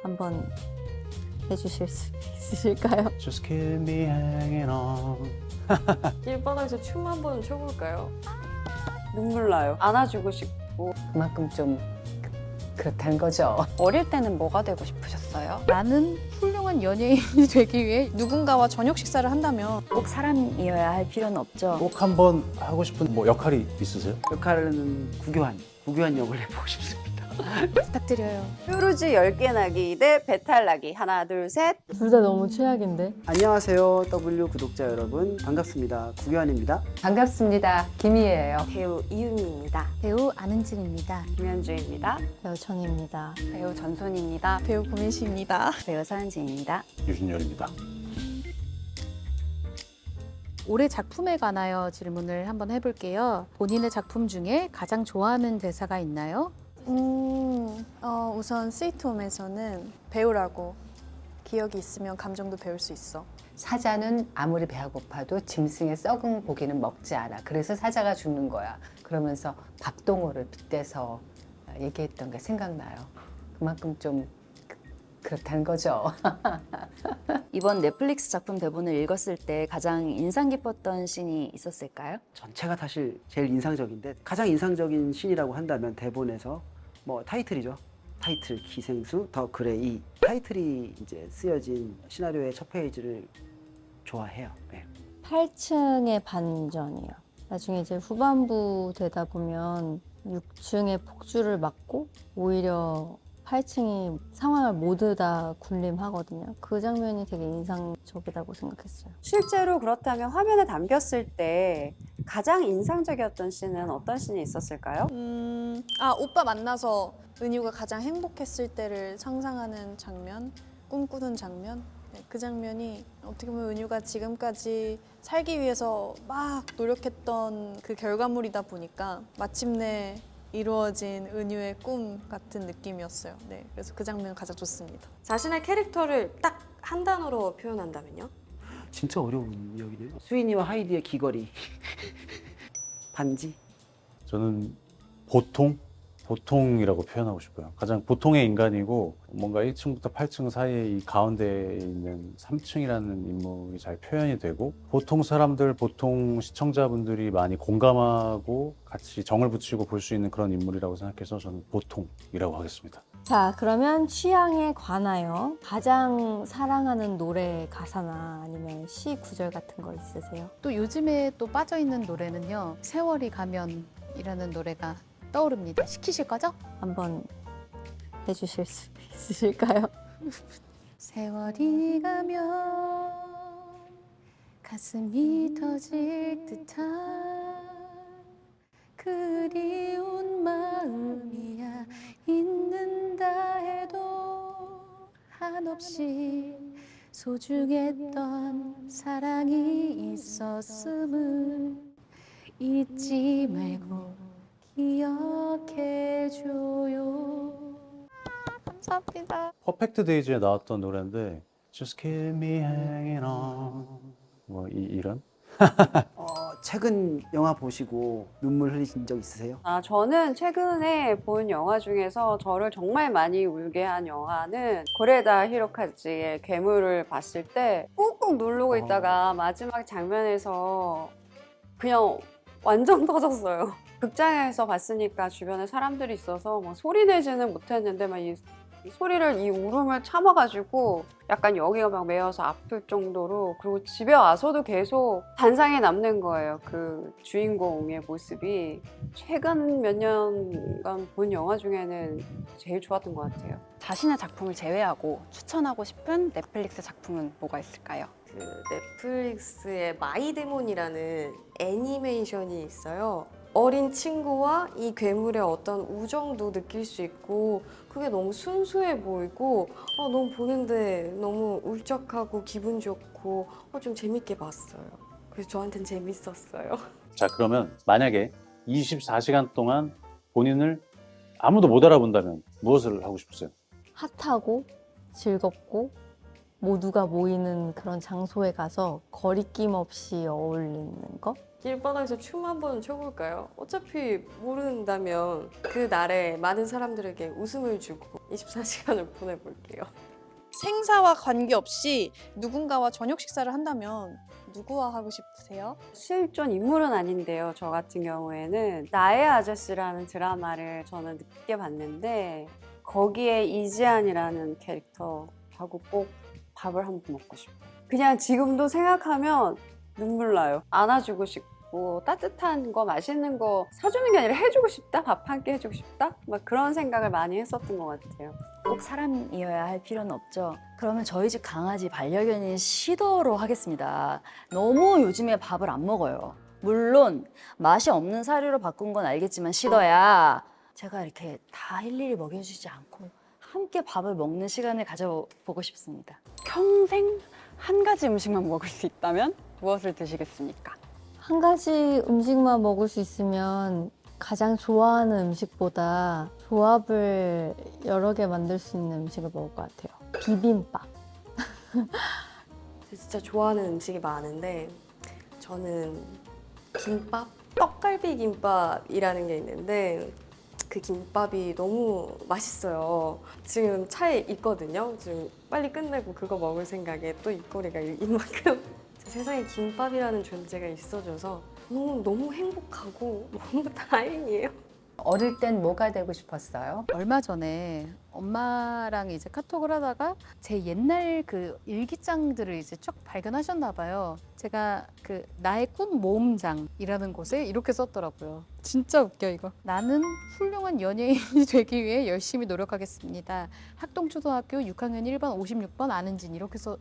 한번 해주실 수 있으실까요? Just keep me hanging on. 길바닥에서 춤 한번 춰볼까요? 눈물 나요. 안아주고 싶고. 그만큼 좀 그렇다는 거죠. 어릴 때는 뭐가 되고 싶으셨어요? 나는 훌륭한 연예인이 되기 위해 누군가와 저녁 식사를 한다면 꼭 사람이어야 할 필요는 없죠. 꼭 한번 하고 싶은 뭐 역할이 있으세요? 역할은 구교환 역을 해보고 싶습니다. 부탁드려요. 뾰루지 10개 나기 대 배탈 나기. 하나, 둘, 셋. 둘 다 너무 최악인데? 안녕하세요, W 구독자 여러분. 반갑습니다. 구교환입니다. 반갑습니다. 김희애예요. 배우 이유미입니다. 배우 안은진입니다. 김현주입니다. 배우 천입니다. 배우 전손입니다. 배우 고민씨입니다. 배우 서은진입니다. 유준열입니다. 올해 작품에 관하여 질문을 한번 해볼게요. 본인의 작품 중에 가장 좋아하는 대사가 있나요? 우선 스위트홈에서는 배우라고 기억이 있으면 감정도 배울 수 있어. 사자는 아무리 배가 고파도 짐승의 썩은 고기는 먹지 않아. 그래서 사자가 죽는 거야. 그러면서 밥동어를 빗대서 얘기했던 게 생각나요. 그만큼 좀 그렇다는 거죠. 이번 넷플릭스 작품 대본을 읽었을 때 가장 인상 깊었던 씬이 있었을까요? 전체가 사실 제일 인상적인데 가장 인상적인 씬이라고 한다면 대본에서 뭐 타이틀이죠. 타이틀 기생수 더 그레이. 타이틀이 이제 쓰여진 시나리오의 첫 페이지를 좋아해요. 네. 8층의 반전이요. 나중에 이제 후반부 되다 보면 6층의 폭주를 막고 오히려 8층이 상황을 모두 다 군림하거든요. 그 장면이 되게 인상적이라고 생각했어요. 실제로 그렇다면 화면에 담겼을 때 가장 인상적이었던 씬은 어떤 씬이 있었을까요? 오빠 만나서 은유가 가장 행복했을 때를 상상하는 장면, 꿈꾸는 장면. 네, 그 장면이 어떻게 보면 은유가 지금까지 살기 위해서 막 노력했던 그 결과물이다 보니까 마침내 이루어진 은유의 꿈 같은 느낌이었어요. 네, 그래서 그 장면 가장 좋습니다. 자신의 캐릭터를 딱 한 단어로 표현한다면요? 진짜 어려운 이야기네요. 스위니와 하이디의 귀걸이. 반지. 저는 보통이라고 표현하고 싶어요. 가장 보통의 인간이고 뭔가 1층부터 8층 사이에 이 가운데에 있는 3층이라는 인물이 잘 표현이 되고 보통 사람들, 보통 시청자분들이 많이 공감하고 같이 정을 붙이고 볼 수 있는 그런 인물이라고 생각해서 저는 보통이라고 하겠습니다. 자, 그러면 취향에 관하여 가장 사랑하는 노래 가사나 아니면 시 구절 같은 거 있으세요? 또 요즘에 또 빠져있는 노래는요. 세월이 가면이라는 노래가 떠오릅니다. 시키실 거죠? 한번 해주실 수 있으실까요? 세월이 가면 가슴이 터질 듯한 그리운 마음이야 있는다 해도 한없이 소중했던 사랑이 있었음을 잊지 말고 기억해줘요. 감사합니다. 퍼펙트 데이즈에 나왔던 노래인데 Just keep me hanging on 뭐 이런? 최근 영화 보시고 눈물 흘리신 적 있으세요? 저는 최근에 본 영화 중에서 저를 정말 많이 울게 한 영화는 고레다 히로카즈의 괴물을 봤을 때 꾹꾹 누르고 있다가 마지막 장면에서 그냥 완전 터졌어요. 극장에서 봤으니까 주변에 사람들이 있어서 막 소리 내지는 못했는데 막 이 소리를, 이 울음을 참아가지고 약간 여기가 막 메어서 아플 정도로, 그리고 집에 와서도 계속 단상에 남는 거예요. 그 주인공의 모습이. 최근 몇 년간 본 영화 중에는 제일 좋았던 것 같아요. 자신의 작품을 제외하고 추천하고 싶은 넷플릭스 작품은 뭐가 있을까요? 그 넷플릭스의 마이데몬이라는 애니메이션이 있어요. 어린 친구와 이 괴물의 어떤 우정도 느낄 수 있고 그게 너무 순수해 보이고 너무 보는데 너무 울적하고 기분 좋고 좀 재밌게 봤어요. 그래서 저한테는 재밌었어요. 자, 그러면 만약에 24시간 동안 본인을 아무도 못 알아본다면 무엇을 하고 싶으세요? 핫하고 즐겁고 모두가 모이는 그런 장소에 가서 거리낌 없이 어울리는 거? 길바닥에서 춤 한번 춰볼까요? 어차피 모른다면 그 날에 많은 사람들에게 웃음을 주고 24시간을 보내볼게요. 생사와 관계없이 누군가와 저녁 식사를 한다면 누구와 하고 싶으세요? 실존 인물은 아닌데요. 저 같은 경우에는 나의 아저씨라는 드라마를 저는 늦게 봤는데 거기에 이지안이라는 캐릭터하고 꼭 밥을 한번 먹고 싶어요. 그냥 지금도 생각하면 눈물 나요. 안아주고 싶고 따뜻한 거 맛있는 거 사주는 게 아니라 해주고 싶다? 밥 한 끼 해주고 싶다? 막 그런 생각을 많이 했었던 것 같아요. 꼭 사람이어야 할 필요는 없죠. 그러면 저희 집 강아지 반려견인 시더로 하겠습니다. 너무 요즘에 밥을 안 먹어요. 물론 맛이 없는 사료로 바꾼 건 알겠지만 시더야, 제가 이렇게 다 일일이 먹여주지 않고 함께 밥을 먹는 시간을 가져보고 싶습니다. 평생 한 가지 음식만 먹을 수 있다면 무엇을 드시겠습니까? 한 가지 음식만 먹을 수 있으면 가장 좋아하는 음식보다 조합을 여러 개 만들 수 있는 음식을 먹을 것 같아요. 비빔밥. 진짜 좋아하는 음식이 많은데 저는 김밥? 떡갈비 김밥이라는 게 있는데 그 김밥이 너무 맛있어요. 지금 차에 있거든요. 지금 빨리 끝내고 그거 먹을 생각에 또 입꼬리가 이만큼 세상에 김밥이라는 존재가 있어줘서 너무 행복하고 너무 다행이에요. 어릴 땐 뭐가 되고 싶었어요? 얼마 전에 엄마랑 이제 카톡을 하다가 제 옛날 그 일기장들을 이제 쭉 발견하셨나 봐요. 제가 그 나의 꿈 모음장이라는 곳에 이렇게 썼더라고요. 진짜 웃겨 이거. 나는 훌륭한 연예인이 되기 위해 열심히 노력하겠습니다. 학동초등학교 6학년 1반 56번 안은진 이렇게 써.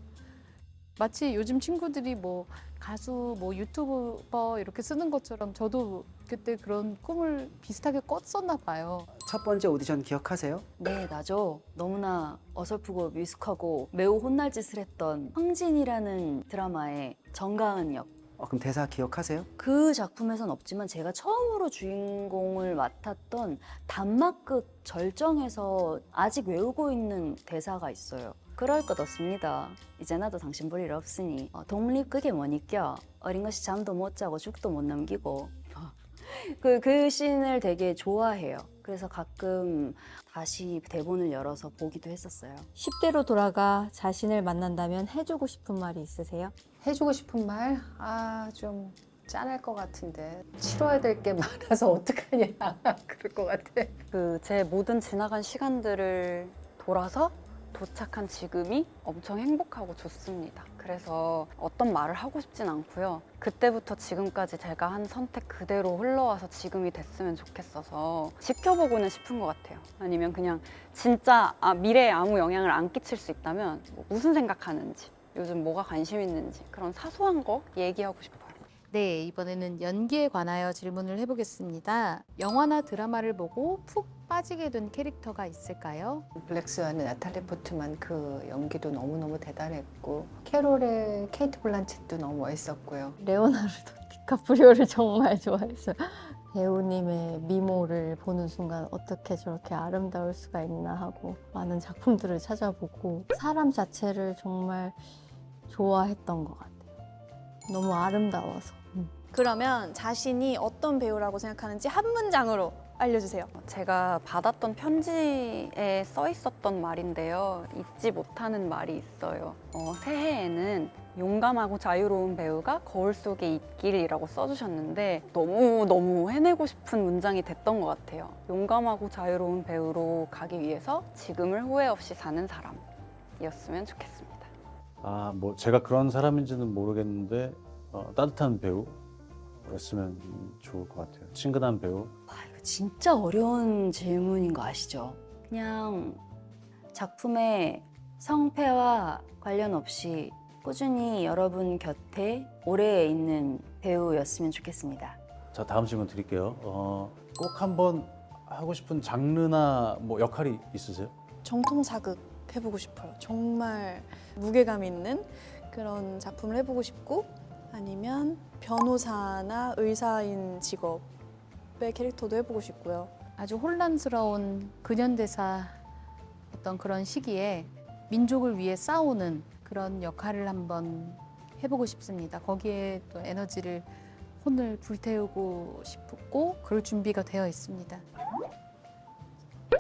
마치 요즘 친구들이 뭐 가수, 뭐 유튜버 이렇게 쓰는 것처럼 저도 그때 그런 꿈을 비슷하게 꿨었나 봐요. 첫 번째 오디션 기억하세요? 네, 나죠. 너무나 어설프고 미숙하고 매우 혼날 짓을 했던 황진이라는 드라마의 정가은 역. 그럼 대사 기억하세요? 그 작품에선 없지만 제가 처음으로 주인공을 맡았던 단막극 절정에서 아직 외우고 있는 대사가 있어요. 그럴 것 없습니다. 이제 나도 당신 볼 일 없으니 독립극에 못 이겨. 어린 것이 잠도 못 자고 죽도 못 넘기고. 그 씬을 되게 좋아해요. 그래서 가끔 다시 대본을 열어서 보기도 했었어요. 10대로 돌아가 자신을 만난다면 해주고 싶은 말이 있으세요? 해주고 싶은 말? 좀 짠할 것 같은데 치러야 될 게 많아서 어떡하냐 그럴 것 같아. 그 제 모든 지나간 시간들을 돌아서 도착한 지금이 엄청 행복하고 좋습니다. 그래서 어떤 말을 하고 싶진 않고요. 그때부터 지금까지 제가 한 선택 그대로 흘러와서 지금이 됐으면 좋겠어서 지켜보고는 싶은 것 같아요. 아니면 그냥 진짜 미래에 아무 영향을 안 끼칠 수 있다면 뭐 무슨 생각하는지, 요즘 뭐가 관심 있는지 그런 사소한 거 얘기하고 싶어요. 네, 이번에는 연기에 관하여 질문을 해보겠습니다. 영화나 드라마를 보고 푹 빠지게 된 캐릭터가 있을까요? 블랙스완의 나탈리 포트만 그 연기도 너무너무 대단했고 캐롤의 케이트 블란쳇도 너무 멋있었고요. 레오나르도 디카프리오를 정말 좋아했어요. 배우님의 미모를 보는 순간 어떻게 저렇게 아름다울 수가 있나 하고 많은 작품들을 찾아보고 사람 자체를 정말 좋아했던 것 같아요. 너무 아름다워서. 그러면 자신이 어떤 배우라고 생각하는지 한 문장으로 알려주세요. 제가 받았던 편지에 써 있었던 말인데요. 잊지 못하는 말이 있어요. 새해에는 용감하고 자유로운 배우가 거울 속에 있길이라고 써주셨는데 너무 해내고 싶은 문장이 됐던 것 같아요. 용감하고 자유로운 배우로 가기 위해서 지금을 후회 없이 사는 사람이었으면 좋겠습니다. 뭐 제가 그런 사람인지는 모르겠는데 따뜻한 배우였으면 좋을 것 같아요. 친근한 배우. 이거 진짜 어려운 질문인 거 아시죠? 그냥 작품의 성패와 관련 없이 꾸준히 여러분 곁에 오래 있는 배우였으면 좋겠습니다. 자, 다음 질문 드릴게요. 꼭 한번 하고 싶은 장르나 뭐 역할이 있으세요? 정통사극 해보고 싶어요. 정말 무게감 있는 그런 작품을 해보고 싶고 아니면 변호사나 의사인 직업의 캐릭터도 해보고 싶고요. 아주 혼란스러운 근현대사 어떤 그런 시기에 민족을 위해 싸우는 그런 역할을 한번 해보고 싶습니다. 거기에 또 에너지를 혼을 불태우고 싶고 그럴 준비가 되어 있습니다.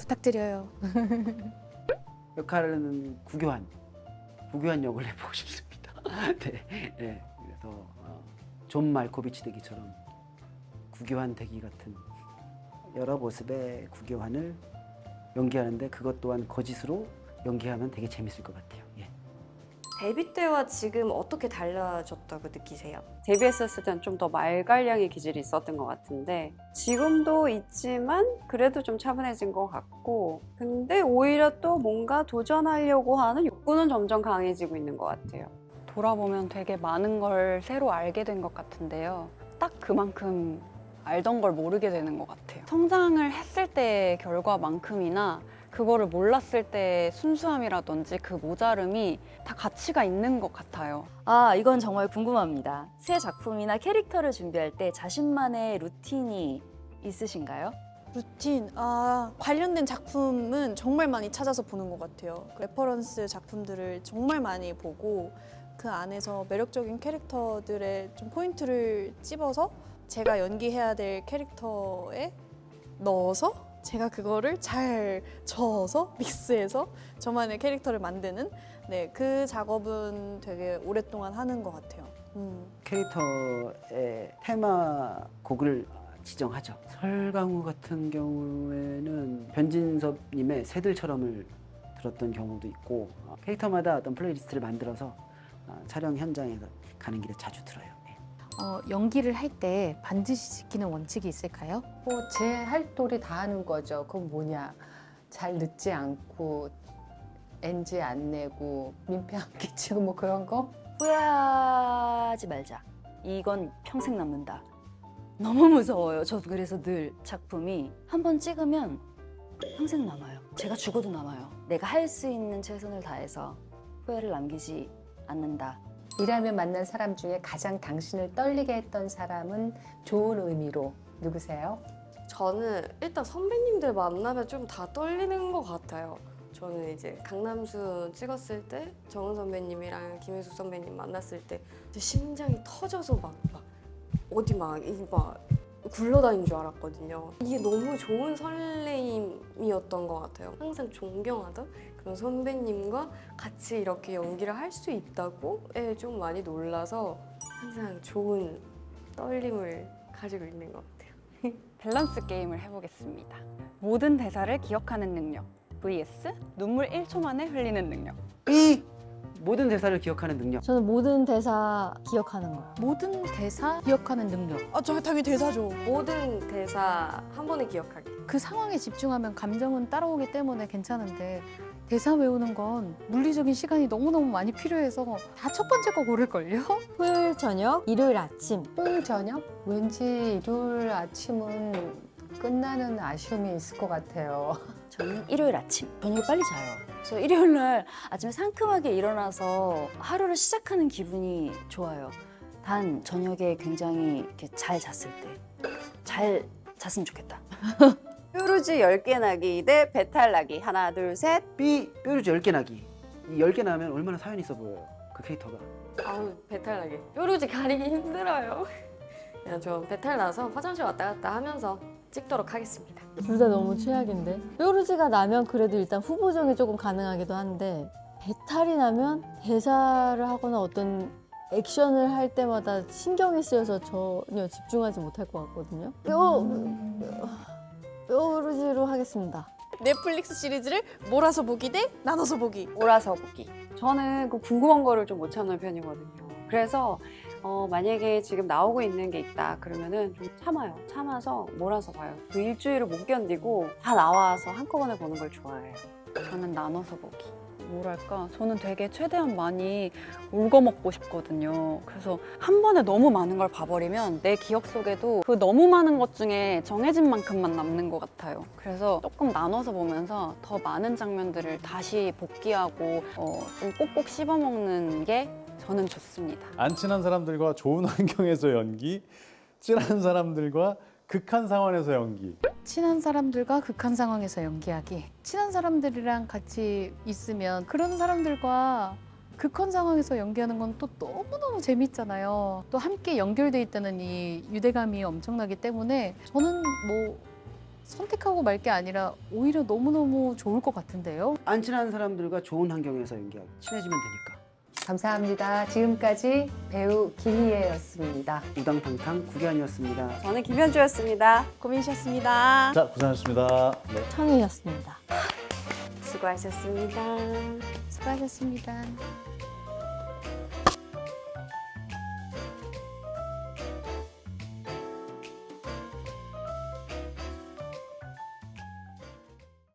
부탁드려요. 역할은 구교환 역을 해보고 싶습니다. 네, 네. 그래서 존 말코비치 대기처럼 구교환 대기 같은 여러 모습의 구교환을 연기하는데 그것 또한 거짓으로 연기하면 되게 재밌을 것 같아요. 예. 데뷔 때와 지금 어떻게 달라졌다고 느끼세요? 데뷔했었을 때는 좀 더 말갈량의 기질이 있었던 것 같은데 지금도 있지만 그래도 좀 차분해진 것 같고 근데 오히려 또 뭔가 도전하려고 하는 욕구는 점점 강해지고 있는 것 같아요. 돌아보면 되게 많은 걸 새로 알게 된 것 같은데요. 딱 그만큼 알던 걸 모르게 되는 것 같아요. 성장을 했을 때의 결과만큼이나 그거를 몰랐을 때의 순수함이라든지 그 모자름이 다 가치가 있는 것 같아요. 아, 이건 정말 궁금합니다. 새 작품이나 캐릭터를 준비할 때 자신만의 루틴이 있으신가요? 루틴, 관련된 작품은 정말 많이 찾아서 보는 것 같아요. 레퍼런스 작품들을 정말 많이 보고 그 안에서 매력적인 캐릭터들의 좀 포인트를 찝어서 제가 연기해야 될 캐릭터에 넣어서 제가 그거를 잘 저어서 믹스해서 저만의 캐릭터를 만드는 그 작업은 되게 오랫동안 하는 것 같아요. 캐릭터의 테마곡을 지정하죠. 설강우 같은 경우에는 변진섭님의 새들처럼을 들었던 경우도 있고 캐릭터마다 어떤 플레이리스트를 만들어서 촬영 현장에서 가는 길에 자주 들어요. 네. 연기를 할 때 반드시 지키는 원칙이 있을까요? 제 할 도리 다 하는 거죠. 그건 뭐냐? 잘 늦지 않고 NG 안 내고 민폐 안 끼치고 뭐 그런 거? 후회하지 말자. 이건 평생 남는다. 너무 무서워요. 저도 그래서 늘 작품이 한 번 찍으면 평생 남아요. 제가 죽어도 남아요. 내가 할 수 있는 최선을 다해서 후회를 남기지 않는다. 일하며 만난 사람 중에 가장 당신을 떨리게 했던 사람은 좋은 의미로 누구세요? 저는 일단 선배님들 만나면 좀 다 떨리는 것 같아요. 저는 이제 강남순 찍었을 때 정은 선배님이랑 김혜숙 선배님 만났을 때 심장이 터져서 막 어디 막 굴러다니는 줄 알았거든요. 이게 너무 좋은 설레임이었던 것 같아요. 항상 존경하던 그런 선배님과 같이 이렇게 연기를 할 수 있다고에 좀 많이 놀라서 항상 좋은 떨림을 가지고 있는 것 같아요. 밸런스 게임을 해보겠습니다. 모든 대사를 기억하는 능력 vs 눈물 1초 만에 흘리는 능력. 이 모든 대사를 기억하는 능력. 저는 모든 대사 기억하는 거. 모든 대사 기억하는 능력. 저 당연히 대사죠. 모든 대사 한 번에 기억하기. 그 상황에 집중하면 감정은 따라오기 때문에 괜찮은데 대사 외우는 건 물리적인 시간이 너무너무 많이 필요해서 다 첫 번째 거 고를걸요? 토요일 저녁, 일요일 아침. 토요일 저녁? 왠지 일요일 아침은 끝나는 아쉬움이 있을 것 같아요. 저는 일요일 아침. 저녁에 빨리 자요. 저 일요일 날 아침에 상큼하게 일어나서 하루를 시작하는 기분이 좋아요. 단 저녁에 굉장히 이렇게 잘 잤을 때. 잘 잤으면 좋겠다. 뾰루지 10개 나기 대 배탈 나기. 하나, 둘, 셋. 뾰루지 10개 나기. 이 10개 나면 얼마나 사연이 있어 보여요. 그 캐릭터가. 아우 배탈 나게. 뾰루지 가리기 힘들어요. 그냥 저 배탈 나서 화장실 왔다 갔다 하면서 찍도록 하겠습니다. 둘 다 너무 최악인데. 뾰루지가 나면 그래도 일단 후보정이 조금 가능하기도 한데 배탈이 나면 대사를 하거나 어떤 액션을 할 때마다 신경이 쓰여서 전혀 집중하지 못할 것 같거든요. 뾰루지로 하겠습니다. 넷플릭스 시리즈를 몰아서 보기 대 나눠서 보기. 몰아서 보기. 저는 그 궁금한 거를 좀 못 참는 편이거든요. 그래서 만약에 지금 나오고 있는 게 있다 그러면은 좀 참아요. 참아서 몰아서 봐요. 그 일주일을 못 견디고 다 나와서 한꺼번에 보는 걸 좋아해요. 저는 나눠서 보기. 뭐랄까, 저는 되게 최대한 많이 울거먹고 싶거든요. 그래서 한 번에 너무 많은 걸 봐버리면 내 기억 속에도 그 너무 많은 것 중에 정해진 만큼만 남는 것 같아요. 그래서 조금 나눠서 보면서 더 많은 장면들을 다시 복귀하고 좀 꼭꼭 씹어먹는 게 저는 좋습니다. 안 친한 사람들과 좋은 환경에서 연기, 친한 사람들과 극한 상황에서 연기. 친한 사람들과 극한 상황에서 연기하기. 친한 사람들이랑 같이 있으면 그런 사람들과 극한 상황에서 연기하는 건 또 너무너무 재밌잖아요. 또 함께 연결돼 있다는 이 유대감이 엄청나기 때문에 저는 뭐 선택하고 말 게 아니라 오히려 너무너무 좋을 것 같은데요. 안 친한 사람들과 좋은 환경에서 연기하기. 친해지면 되니까. 감사합니다. 지금까지 배우 김희애였습니다. 우당탕탕 구기환이었습니다. 저는 김현주였습니다. 고민이셨습니다. 자, 고생하셨습니다. 네. 청이었습니다. 수고하셨습니다. 수고하셨습니다.